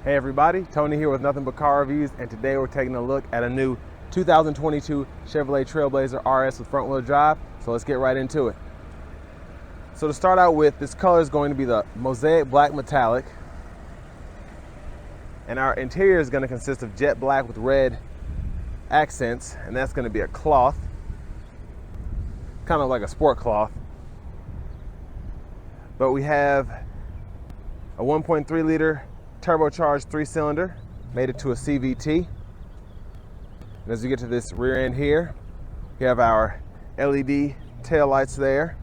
Hey everybody, Tony here with Nothing But Car Reviews, and today we're taking a look at a new 2022 Chevrolet Trailblazer RS with front wheel drive, so let's get right into it. So to start out with, this color is going to be the mosaic black metallic, and our interior is going to consist of jet black with red accents, and that's going to be a cloth, kind of like a sport cloth. But we have a 1.3 liter turbocharged 3-cylinder, made it to a CVT. And as you get to this rear end here, you have our LED tail lights there.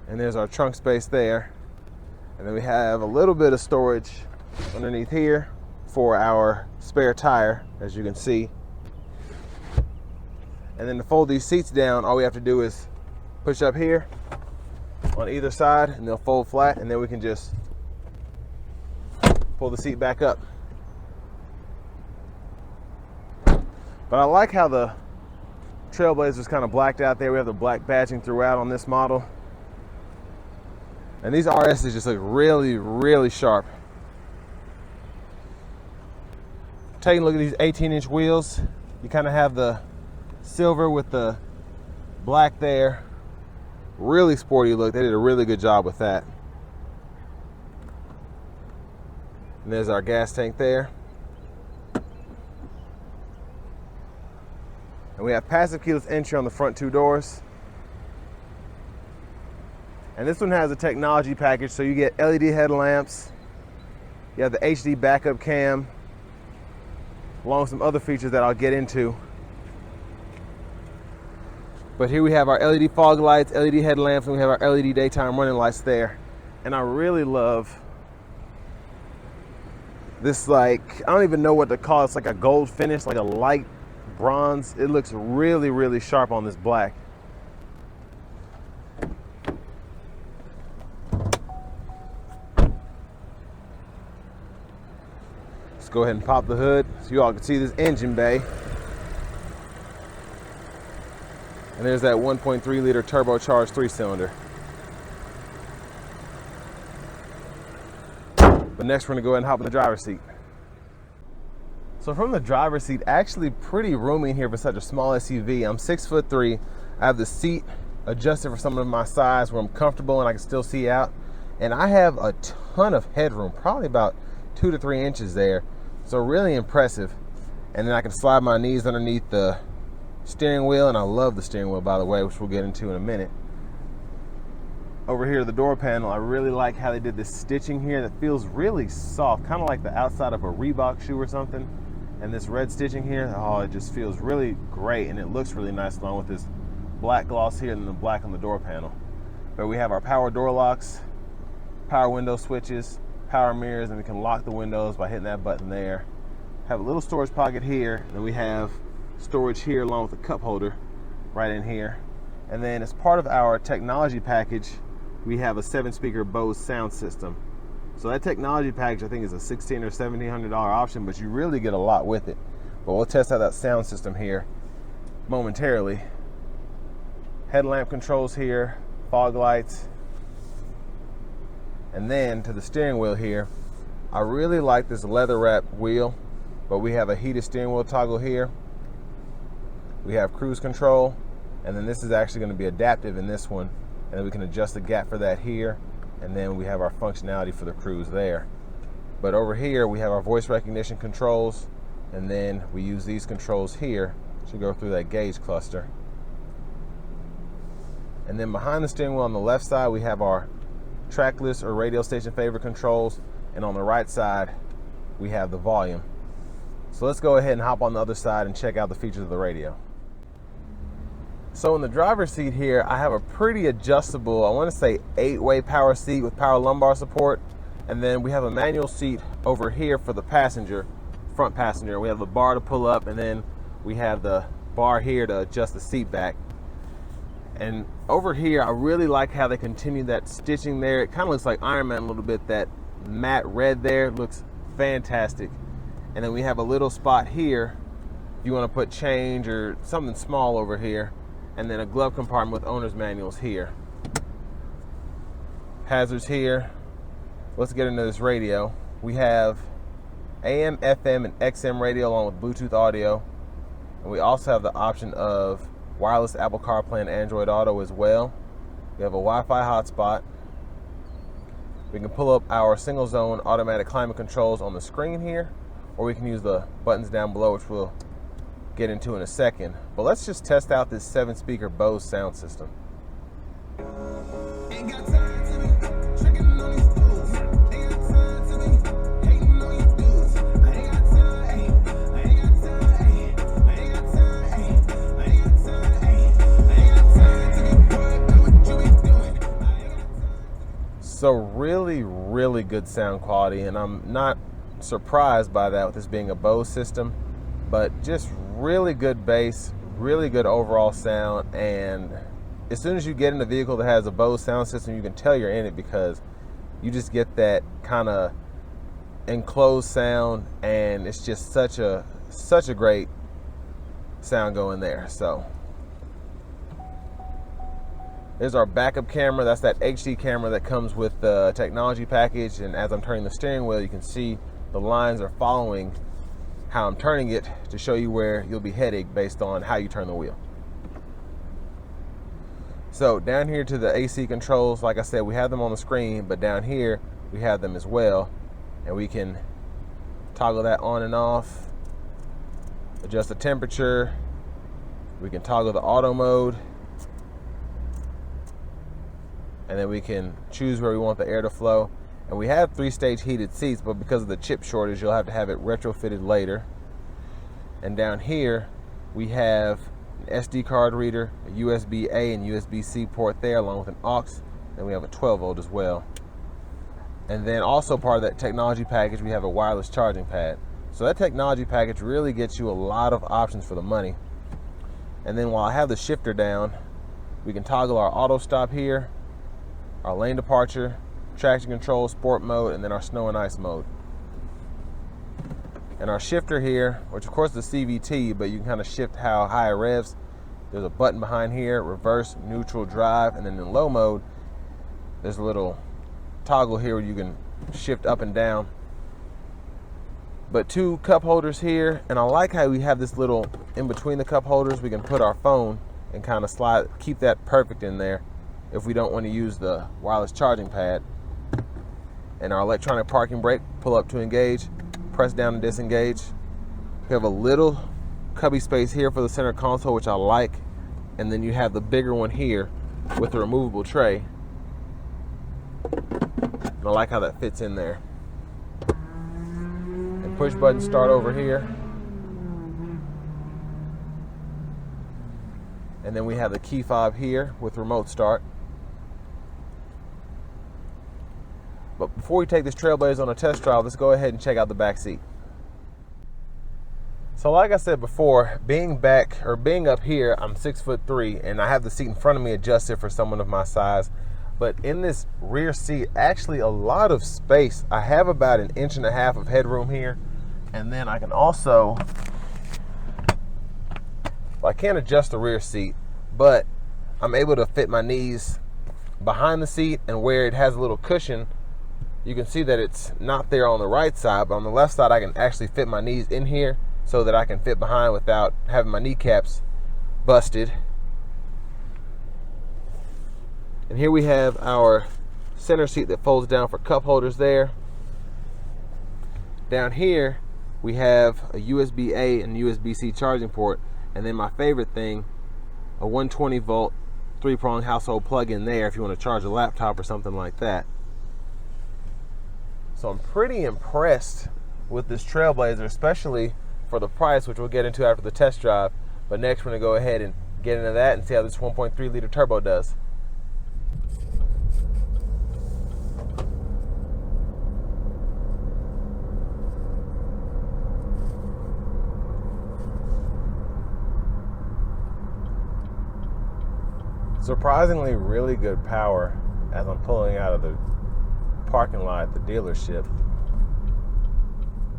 And there's our trunk space there. And then we have a little bit of storage underneath here for our spare tire, as you can see. And then to fold these seats down, all we have to do is push up here on either side and they'll fold flat, and then we can just pull the seat back up. But I like how the Trailblazer is kind of blacked out there. We have the black badging throughout on this model. And these RSs just look really, really sharp. Taking a look at these 18-inch wheels, you kind of have the silver with the black there. Really sporty look. They did a really good job with that. And there's our gas tank there. And we have passive keyless entry on the front two doors. And this one has a technology package, so you get LED headlamps, you have the HD backup cam, along with some other features that I'll get into. But here we have our LED fog lights, LED headlamps, and we have our LED daytime running lights there. And I really love this, like, I don't even know what to call it. It's like a gold finish, like a light bronze. It looks really, really sharp on this black. Let's go ahead and pop the hood so you all can see this engine bay. And there's that 1.3 liter turbocharged 3-cylinder. But next we're gonna go ahead and hop in the driver's seat. So from the driver's seat, actually pretty roomy in here for such a small SUV. I'm 6'3". I have the seat adjusted for some of my size where I'm comfortable and I can still see out. And I have a ton of headroom, probably about 2 to 3 inches there. So really impressive. And then I can slide my knees underneath the steering wheel, and I love the steering wheel, by the way, which we'll get into in a minute. Over here, the door panel, I really like how they did this stitching here that feels really soft, kind of like the outside of a Reebok shoe or something. And this red stitching here, oh, it just feels really great, and it looks really nice along with this black gloss here and then the black on the door panel. But we have our power door locks, power window switches, power mirrors, and we can lock the windows by hitting that button there. Have a little storage pocket here, and then we have storage here along with a cup holder right in here. And then as part of our technology package, we have a 7-speaker Bose sound system. So that technology package I think is a $1,600 or $1,700 option, but you really get a lot with it. But we'll test out that sound system here momentarily. Headlamp controls here, fog lights. And then to the steering wheel here, I really like this leatherette wheel, but we have a heated steering wheel toggle here. We have cruise control, and then this is actually going to be adaptive in this one, and then we can adjust the gap for that here, and then we have our functionality for the cruise there. But over here we have our voice recognition controls, and then we use these controls here to go through that gauge cluster. And then behind the steering wheel on the left side we have our track list or radio station favorite controls, and on the right side we have the volume. So let's go ahead and hop on the other side and check out the features of the radio. So in the driver's seat here, I have a pretty adjustable, I want to say 8-way power seat with power lumbar support. And then we have a manual seat over here for the passenger, front passenger. We have the bar to pull up, and then we have the bar here to adjust the seat back. And over here, I really like how they continue that stitching there. It kind of looks like Iron Man a little bit. That matte red there looks fantastic. And then we have a little spot here if you want to put change or something small over here. And then a glove compartment with owner's manuals here. hazards here. Let's get into this radio. We have AM, FM, and XM radio along with Bluetooth audio. And we also have the option of wireless Apple CarPlay and Android Auto as well. We have a Wi-Fi hotspot. We can pull up our single zone automatic climate controls on the screen here, or we can use the buttons down below, which we'll get into in a second. But let's just test out this 7-speaker Bose sound system. So really good sound quality, and I'm not surprised by that with this being a Bose system, but just really good bass, really good overall sound. And as soon as you get in a vehicle that has a Bose sound system, you can tell you're in it because you just get that kind of enclosed sound, and it's just such a great sound going there. So there's our backup camera. That's that HD camera that comes with the technology package. And as I'm turning the steering wheel, you can see the lines are following how I'm turning it to show you where you'll be heading based on how you turn the wheel. So down here to the AC controls, like I said, we have them on the screen, but down here we have them as well. And we can toggle that on and off, adjust the temperature. We can toggle the auto mode. And then we can choose where we want the air to flow. And we have 3-stage heated seats, but because of the chip shortage, you'll have to have it retrofitted later. And down here, we have an SD card reader, a USB-A and USB-C port there, along with an aux. Then we have a 12-volt as well. And then also part of that technology package, we have a wireless charging pad. So that technology package really gets you a lot of options for the money. And then while I have the shifter down, we can toggle our auto stop here, our lane departure, traction control, sport mode, and then our snow and ice mode. And our shifter here, which of course is the CVT, but you can kind of shift how high it revs. There's a button behind here, reverse, neutral, drive, and then in low mode, there's a little toggle here where you can shift up and down. But 2 cup holders here, and I like how we have this little in between the cup holders. We can put our phone and kind of slide, keep that perfect in there if we don't want to use the wireless charging pad. And our electronic parking brake, pull up to engage, press down to disengage. We have a little cubby space here for the center console, which I like. And then you have the bigger one here with the removable tray. And I like how that fits in there. And push button start over here. And then we have the key fob here with remote start. But before we take this Trailblazer on a test drive, let's go ahead and check out the back seat. So like I said before, being up here, I'm 6'3", and I have the seat in front of me adjusted for someone of my size. But in this rear seat, actually a lot of space. I have about 1.5 inches of headroom here. And then I can also, I can't adjust the rear seat, but I'm able to fit my knees behind the seat, and where it has a little cushion, you can see that it's not there on the right side, but on the left side I can actually fit my knees in here so that I can fit behind without having my kneecaps busted. And here we have our center seat that folds down for cup holders there. Down here we have a USB-A and USB-C charging port, and then my favorite thing, a 120-volt 3-prong household plug-in there if you want to charge a laptop or something like that. So I'm pretty impressed with this Trailblazer, especially for the price, which we'll get into after the test drive. But next we're going to go ahead and get into that and see how this 1.3-liter turbo does. Surprisingly really good power as I'm pulling out of the parking lot at the dealership.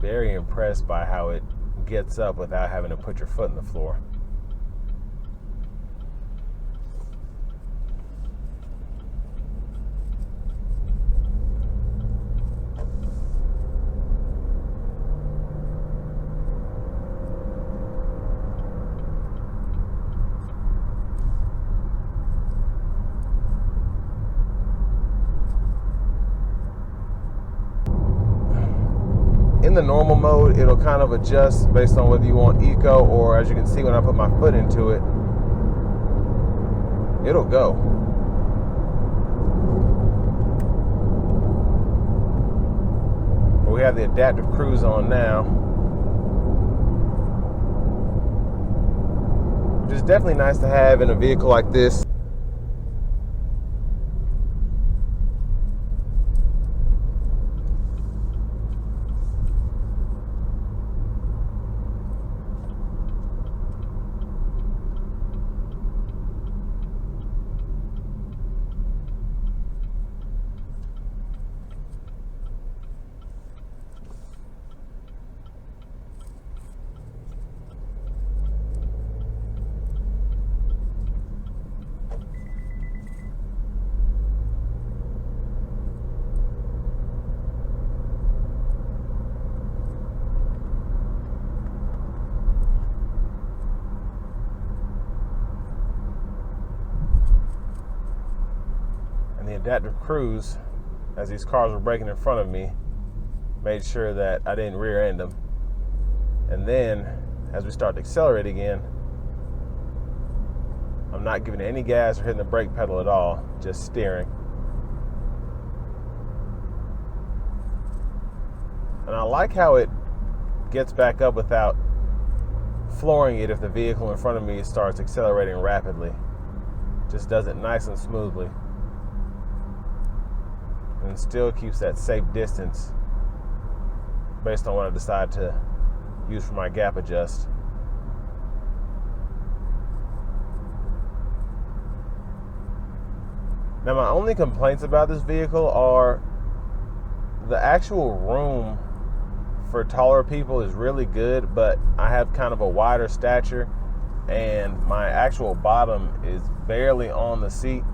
Very impressed by how it gets up without having to put your foot in the floor. in the normal mode, it'll kind of adjust based on whether you want eco, or as you can see when I put my foot into it, it'll go. But we have the adaptive cruise on now, which is definitely nice to have in a vehicle like this. The adaptive cruise, as these cars were braking in front of me, made sure that I didn't rear end them. And then as we start to accelerate again, I'm not giving any gas or hitting the brake pedal at all, just steering. And I like how it gets back up without flooring it if the vehicle in front of me starts accelerating rapidly. Just does it nice and smoothly, and still keeps that safe distance based on what I decide to use for my gap adjust. Now, my only complaints about this vehicle are the actual room for taller people is really good, but I have kind of a wider stature and my actual bottom is barely on the seat.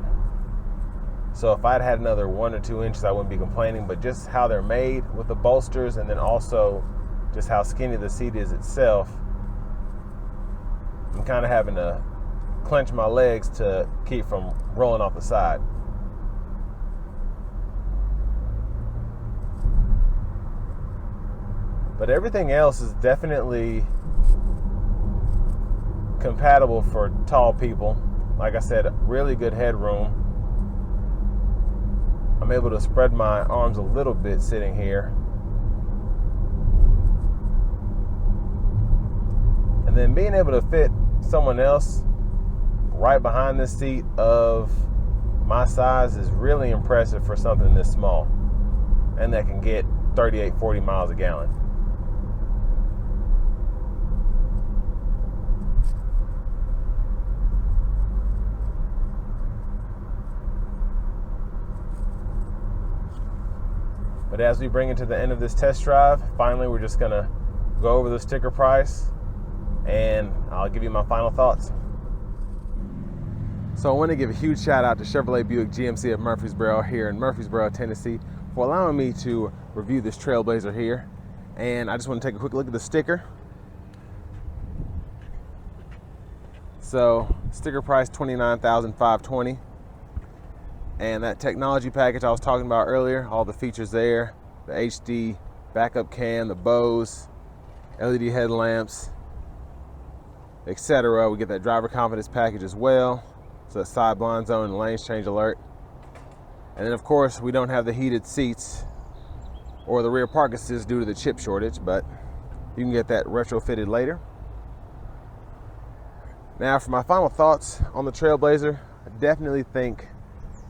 So if I'd had another 1 or 2 inches, I wouldn't be complaining, but just how they're made with the bolsters, and then also just how skinny the seat is itself, I'm kind of having to clench my legs to keep from rolling off the side. But everything else is definitely compatible for tall people. Like I said, really good headroom. I'm able to spread my arms a little bit sitting here. And then being able to fit someone else right behind this seat of my size is really impressive for something this small, and that can get 38, 40 miles a gallon. But as we bring it to the end of this test drive, finally we're just gonna go over the sticker price and I'll give you my final thoughts. So I want to give a huge shout out to Chevrolet Buick GMC of Murfreesboro here in Murfreesboro, Tennessee, for allowing me to review this Trailblazer here. And I just want to take a quick look at the sticker. So sticker price $29,520. And that technology package I was talking about earlier, all the features there, the HD backup cam, the Bose, LED headlamps, etc. We get that driver confidence package as well, so that side blind zone and lanes change alert. And then of course we don't have the heated seats or the rear park assist due to the chip shortage, but you can get that retrofitted later. Now for my final thoughts on the Trailblazer, I definitely think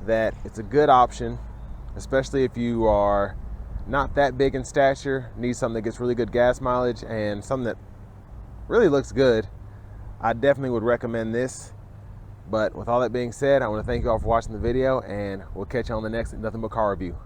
that it's a good option, especially if you are not that big in stature, need something that gets really good gas mileage and something that really looks good. I definitely would recommend this. But with all that being said, I want to thank you all for watching the video, and we'll catch you on the next Nothing But Car Review.